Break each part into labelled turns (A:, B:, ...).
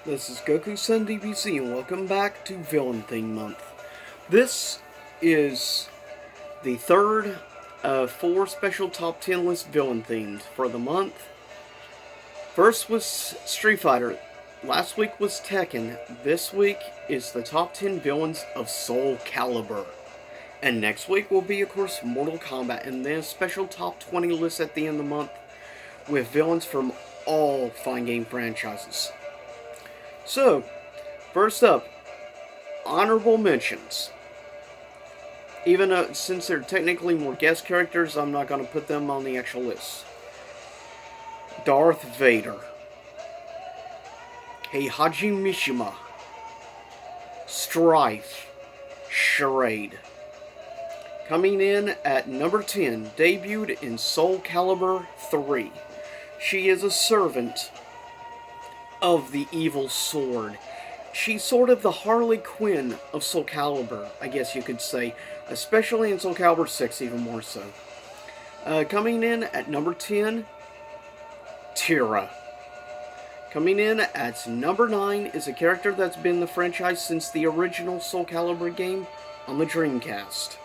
A: This is Goku-san DBC and welcome back to Villain Theme Month. This is the third of four special top 10 list villain themes for the month. First was Street Fighter, last week was Tekken, this week is the top 10 villains of Soulcalibur. And next week will be, of course, Mortal Kombat, and then a special top 20 list at the end of the month with villains from all fine game franchises. So, first up, honorable mentions. Even since they're technically more guest characters, I'm not going to put them on the actual list. Darth Vader, Heihachi Mishima, Strife, Charade. Coming in at number 10, debuted in Soulcalibur 3. She is a servant of the evil sword. She's sort of the Harley Quinn of Soulcalibur, I guess you could say, especially in Soulcalibur 6 even more so. Coming in at number 10, Tira. Coming in at number 9 is a character that's been in the franchise since the original Soulcalibur game on the Dreamcast.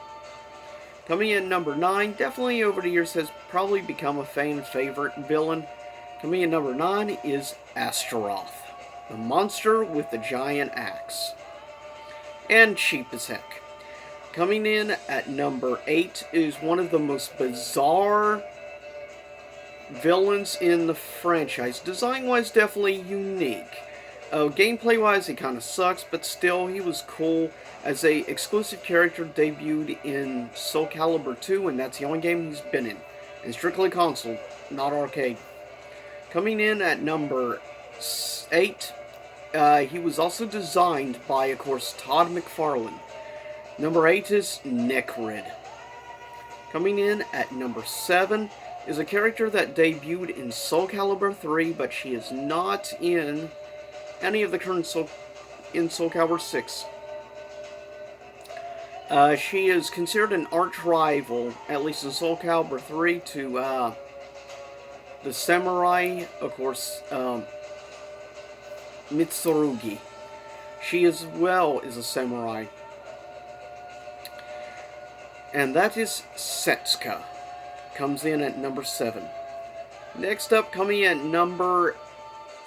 A: Coming in at number 9, definitely over the years has probably become a fan favorite villain. Coming in number 9 is Astaroth, the monster with the giant axe. And cheap as heck. Coming in at number 8 is one of the most bizarre villains in the franchise. Design-wise, definitely unique. Gameplay-wise, it kind of sucks, but still, he was cool. As a exclusive character, debuted in Soulcalibur 2, and that's the only game he's been in. And strictly console, not arcade. Coming in at number 8, he was also designed by, of course, Todd McFarlane. Number 8 is Necrid. Coming in at number 7 is a character that debuted in Soulcalibur 3, but she is not in any of the current Soulcalibur 6. She is considered an arch rival, at least in Soulcalibur 3, to the samurai, of course, Mitsurugi. She as well is a samurai. And that is Setsuka. Comes in at number 7. Next up, coming in at number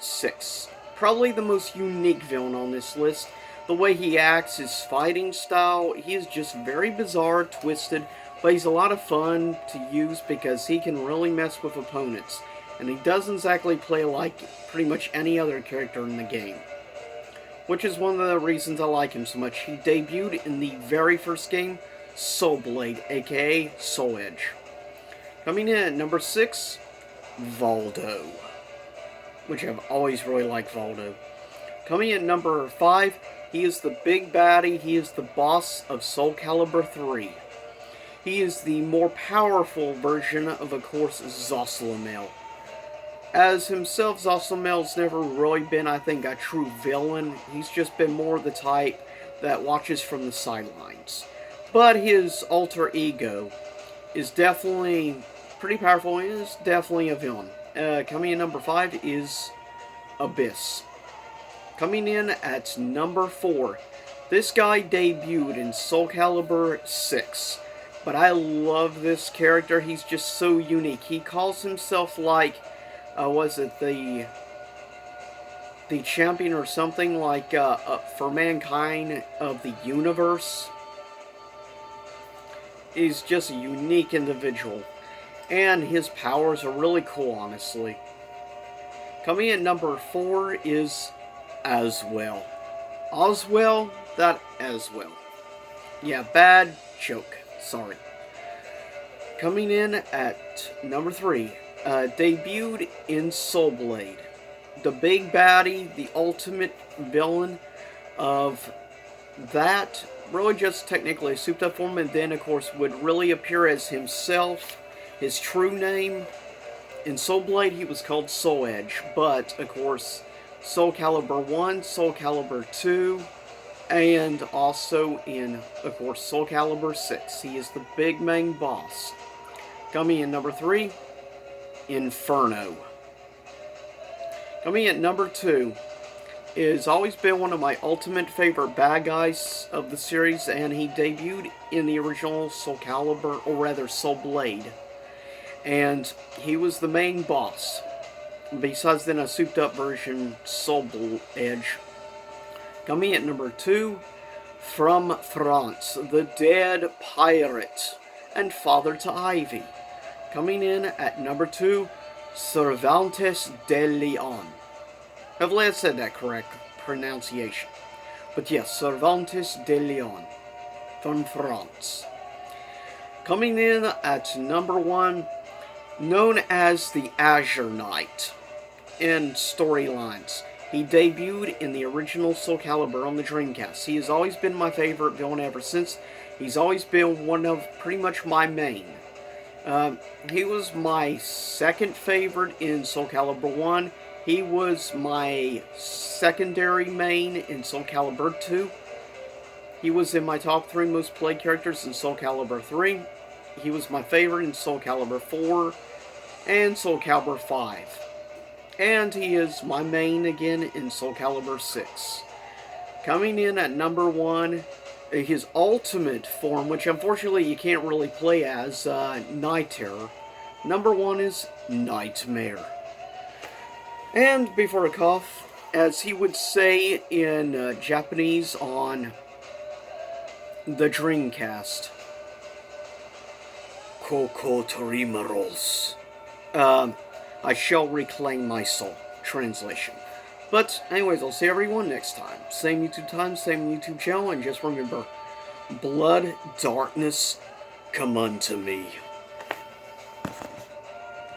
A: 6. Probably the most unique villain on this list. The way he acts, his fighting style, he is just very bizarre, twisted, but he's a lot of fun to use because he can really mess with opponents. And he doesn't exactly play like pretty much any other character in the game. Which is one of the reasons I like him so much. He debuted in the very first game, Soul Blade, aka Soul Edge. Coming in at number 6, Voldo. Which I've always really liked Voldo. Coming in at number 5, he is the big baddie, he is the boss of Soulcalibur 3. He is the more powerful version of course, Zosalamel. As himself, Zosamel's never really been, I think, a true villain. He's just been more the type that watches from the sidelines. But his alter ego is definitely pretty powerful and is definitely a villain. Coming in number 5 is Abyss. Coming in at number 4, this guy debuted in Soulcalibur 6. But I love this character, he's just so unique. He calls himself like, was it the champion or something like, for mankind of the universe? He's just a unique individual. And his powers are really cool, honestly. Coming in at number 4 is Aswell. Oswell, that Aswell. Yeah, bad joke. Sorry. Coming in at number 3, debuted in Soul Blade. The big baddie, the ultimate villain of that, really just technically a souped up form, and then of course would really appear as himself, his true name. In Soul Blade he was called Soul Edge, but of course Soulcalibur 1, Soulcalibur 2, and also in, of course, Soulcalibur 6. He is the big main boss. Coming in number 3, Inferno. Coming at number 2, has always been one of my ultimate favorite bad guys of the series, and he debuted in the original Soulcalibur, or rather Soul Blade. And he was the main boss. Besides then a souped up version, Soul Edge. Coming at number 2, from France, the Dead Pirate and father to Ivy. Coming in at number 2, Cervantes de Leon. Hopefully I said that correct pronunciation. But yes, Cervantes de Leon from France. Coming in at number 1, known as the Azure Knight in storylines. He debuted in the original Soulcalibur on the Dreamcast. He has always been my favorite villain ever since. He's always been one of pretty much my main. He was my second favorite in Soulcalibur 1. He was my secondary main in Soulcalibur 2. He was in my top 3 most played characters in Soulcalibur 3. He was my favorite in Soulcalibur 4 and Soulcalibur 5. And he is my main again in Soulcalibur 6. Coming in at number 1, his ultimate form, which unfortunately you can't really play as, Night Terror. Number 1 is Nightmare. And before I cough, as he would say in Japanese on the Dreamcast, Koko Torimaros. I shall reclaim my soul. Translation. But, anyways, I'll see everyone next time. Same YouTube time, same YouTube channel, and just remember, blood, darkness, come unto me.